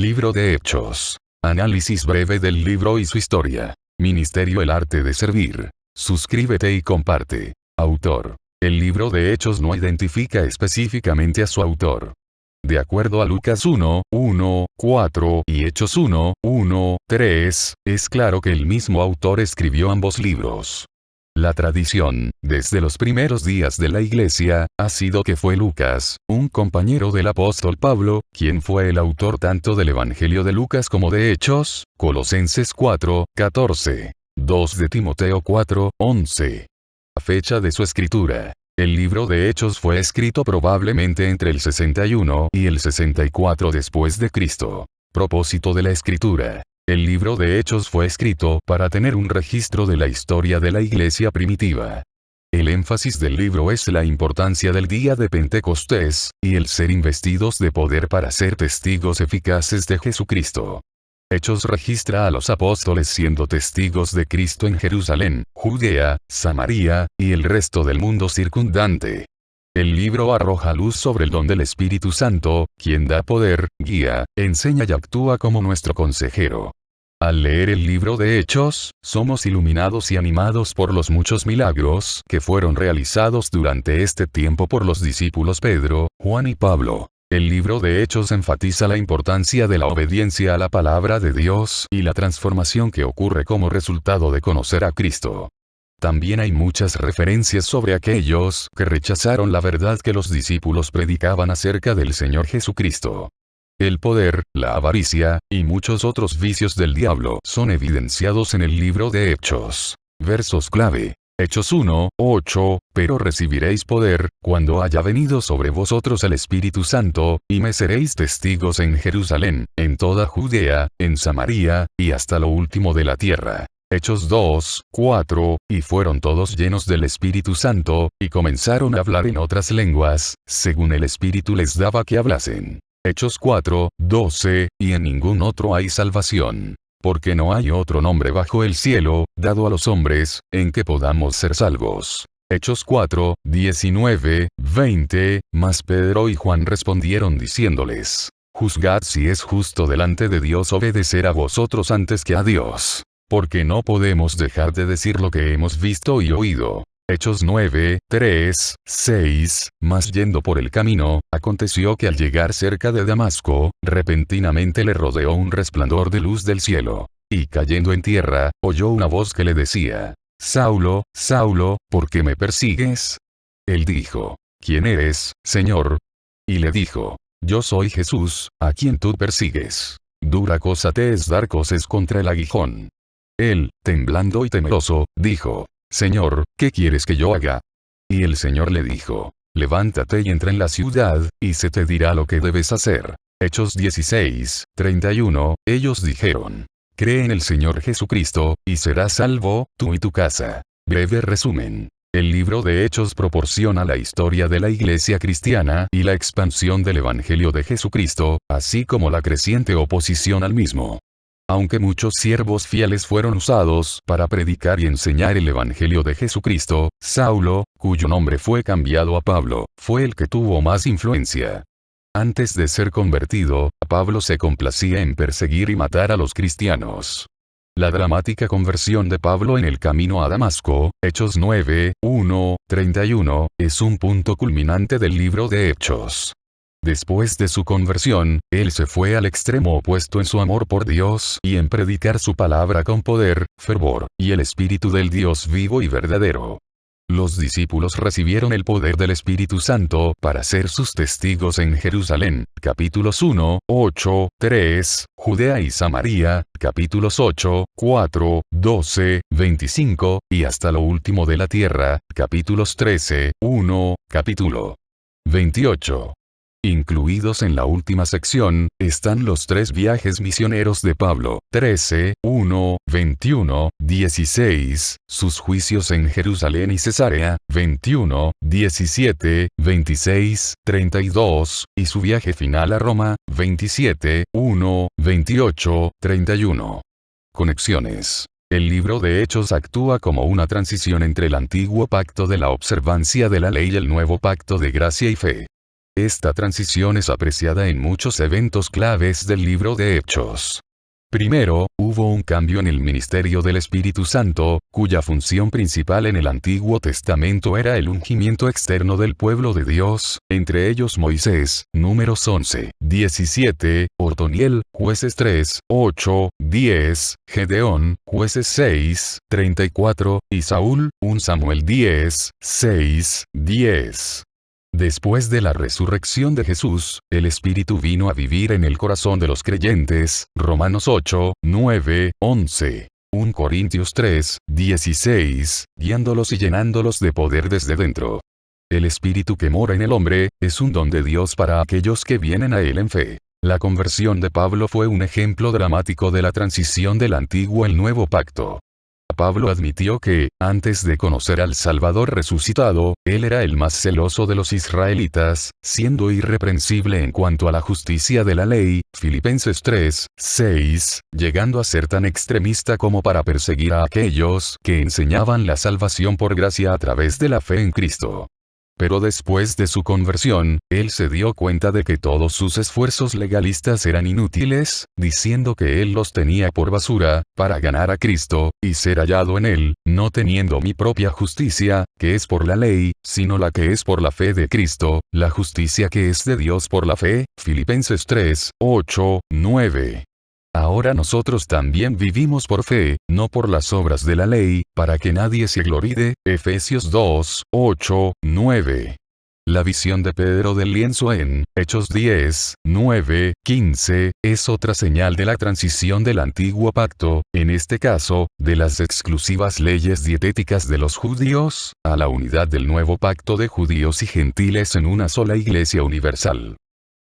Libro de Hechos. Análisis breve del libro y su historia. Ministerio El arte de servir. Suscríbete y comparte. Autor. El libro de Hechos no identifica específicamente a su autor. De acuerdo a Lucas 1, 1, 4 y Hechos 1, 1, 3, es claro que el mismo autor escribió ambos libros. La tradición, desde los primeros días de la Iglesia, ha sido que fue Lucas, un compañero del apóstol Pablo, quien fue el autor tanto del Evangelio de Lucas como de Hechos, Colosenses 4, 14, 2 de Timoteo 4, 11. La fecha de su escritura. El libro de Hechos fue escrito probablemente entre el 61 y el 64 después de Cristo. Propósito de la escritura. El libro de Hechos fue escrito para tener un registro de la historia de la iglesia primitiva. El énfasis del libro es la importancia del día de Pentecostés, y el ser investidos de poder para ser testigos eficaces de Jesucristo. Hechos registra a los apóstoles siendo testigos de Cristo en Jerusalén, Judea, Samaria, y el resto del mundo circundante. El libro arroja luz sobre el don del Espíritu Santo, quien da poder, guía, enseña y actúa como nuestro consejero. Al leer el libro de Hechos, somos iluminados y animados por los muchos milagros que fueron realizados durante este tiempo por los discípulos Pedro, Juan y Pablo. El libro de Hechos enfatiza la importancia de la obediencia a la palabra de Dios y la transformación que ocurre como resultado de conocer a Cristo. También hay muchas referencias sobre aquellos que rechazaron la verdad que los discípulos predicaban acerca del Señor Jesucristo. El poder, la avaricia, y muchos otros vicios del diablo son evidenciados en el libro de Hechos. Versos clave. Hechos 1, 8, pero recibiréis poder, cuando haya venido sobre vosotros el Espíritu Santo, y me seréis testigos en Jerusalén, en toda Judea, en Samaria, y hasta lo último de la tierra. Hechos 2, 4, y fueron todos llenos del Espíritu Santo, y comenzaron a hablar en otras lenguas, según el Espíritu les daba que hablasen. Hechos 4, 12, y en ningún otro hay salvación. Porque no hay otro nombre bajo el cielo, dado a los hombres, en que podamos ser salvos. Hechos 4, 19, 20, mas Pedro y Juan respondieron diciéndoles: Juzgad si es justo delante de Dios obedecer a vosotros antes que a Dios. Porque no podemos dejar de decir lo que hemos visto y oído. Hechos 9, 3, 6, mas yendo por el camino, aconteció que al llegar cerca de Damasco, repentinamente le rodeó un resplandor de luz del cielo. Y cayendo en tierra, oyó una voz que le decía: Saulo, Saulo, ¿por qué me persigues? Él dijo: ¿Quién eres, Señor? Y le dijo: Yo soy Jesús, a quien tú persigues. Dura cosa te es dar coces contra el aguijón. Él, temblando y temeroso, dijo: Señor, ¿qué quieres que yo haga? Y el Señor le dijo: Levántate y entra en la ciudad, y se te dirá lo que debes hacer. Hechos 16, 31, ellos dijeron: Cree en el Señor Jesucristo, y serás salvo, tú y tu casa. Breve resumen. El libro de Hechos proporciona la historia de la iglesia cristiana y la expansión del Evangelio de Jesucristo, así como la creciente oposición al mismo. Aunque muchos siervos fieles fueron usados para predicar y enseñar el Evangelio de Jesucristo, Saulo, cuyo nombre fue cambiado a Pablo, fue el que tuvo más influencia. Antes de ser convertido, Pablo se complacía en perseguir y matar a los cristianos. La dramática conversión de Pablo en el camino a Damasco, Hechos 9, 1, 31, es un punto culminante del libro de Hechos. Después de su conversión, él se fue al extremo opuesto en su amor por Dios y en predicar su palabra con poder, fervor, y el Espíritu del Dios vivo y verdadero. Los discípulos recibieron el poder del Espíritu Santo para ser sus testigos en Jerusalén, capítulos 1, 8, 3, Judea y Samaria, capítulos 8, 4, 12, 25, y hasta lo último de la tierra, capítulos 13, 1, capítulo 28. Incluidos en la última sección, están los 3 viajes misioneros de Pablo, 13, 1, 21, 16, sus juicios en Jerusalén y Cesarea, 21, 17, 26, 32, y su viaje final a Roma, 27, 1, 28, 31. Conexiones. El libro de Hechos actúa como una transición entre el antiguo pacto de la observancia de la ley y el nuevo pacto de gracia y fe. Esta transición es apreciada en muchos eventos claves del libro de Hechos. Primero, hubo un cambio en el ministerio del Espíritu Santo, cuya función principal en el Antiguo Testamento era el ungimiento externo del pueblo de Dios, entre ellos Moisés, Números 11, 17, Otoniel, Jueces 3, 8, 10, Gedeón, Jueces 6, 34, y Saúl, 1 Samuel 10, 6, 10. Después de la resurrección de Jesús, el Espíritu vino a vivir en el corazón de los creyentes, Romanos 8, 9, 11. 1 Corintios 3, 16, guiándolos y llenándolos de poder desde dentro. El Espíritu que mora en el hombre, es un don de Dios para aquellos que vienen a él en fe. La conversión de Pablo fue un ejemplo dramático de la transición del antiguo al nuevo pacto. Pablo admitió que, antes de conocer al Salvador resucitado, él era el más celoso de los israelitas, siendo irreprensible en cuanto a la justicia de la ley, Filipenses 3, 6, llegando a ser tan extremista como para perseguir a aquellos que enseñaban la salvación por gracia a través de la fe en Cristo. Pero después de su conversión, él se dio cuenta de que todos sus esfuerzos legalistas eran inútiles, diciendo que él los tenía por basura, para ganar a Cristo, y ser hallado en él, no teniendo mi propia justicia, que es por la ley, sino la que es por la fe de Cristo, la justicia que es de Dios por la fe, Filipenses 3, 8, 9. Ahora nosotros también vivimos por fe, no por las obras de la ley, para que nadie se gloríe, Efesios 2, 8, 9. La visión de Pedro del lienzo en Hechos 10, 9, 15, es otra señal de la transición del antiguo pacto, en este caso, de las exclusivas leyes dietéticas de los judíos, a la unidad del nuevo pacto de judíos y gentiles en una sola iglesia universal.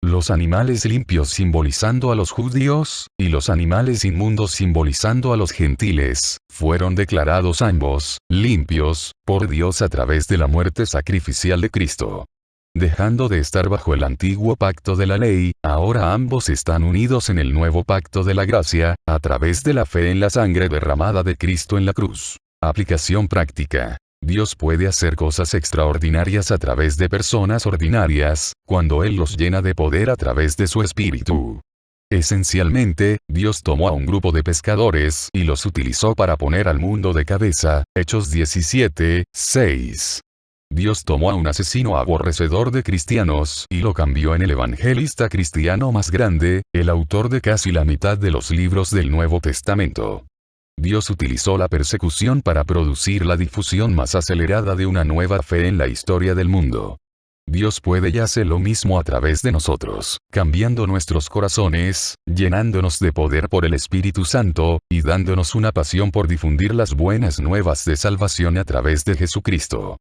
Los animales limpios simbolizando a los judíos, y los animales inmundos simbolizando a los gentiles, fueron declarados ambos, limpios, por Dios a través de la muerte sacrificial de Cristo. Dejando de estar bajo el antiguo pacto de la ley, ahora ambos están unidos en el nuevo pacto de la gracia, a través de la fe en la sangre derramada de Cristo en la cruz. Aplicación práctica. Dios puede hacer cosas extraordinarias a través de personas ordinarias, cuando Él los llena de poder a través de su Espíritu. Esencialmente, Dios tomó a un grupo de pescadores y los utilizó para poner al mundo de cabeza, Hechos 17, 6. Dios tomó a un asesino aborrecedor de cristianos y lo cambió en el evangelista cristiano más grande, el autor de casi la mitad de los libros del Nuevo Testamento. Dios utilizó la persecución para producir la difusión más acelerada de una nueva fe en la historia del mundo. Dios puede y hace lo mismo a través de nosotros, cambiando nuestros corazones, llenándonos de poder por el Espíritu Santo, y dándonos una pasión por difundir las buenas nuevas de salvación a través de Jesucristo.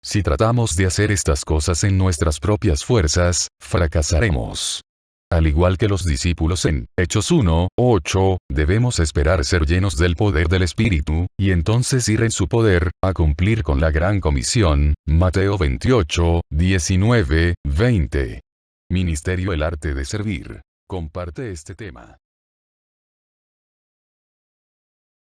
Si tratamos de hacer estas cosas en nuestras propias fuerzas, fracasaremos. Al igual que los discípulos en Hechos 1, 8, debemos esperar ser llenos del poder del Espíritu, y entonces ir en su poder, a cumplir con la gran comisión, Mateo 28, 19, 20. Ministerio El Arte de Servir. Comparte este tema.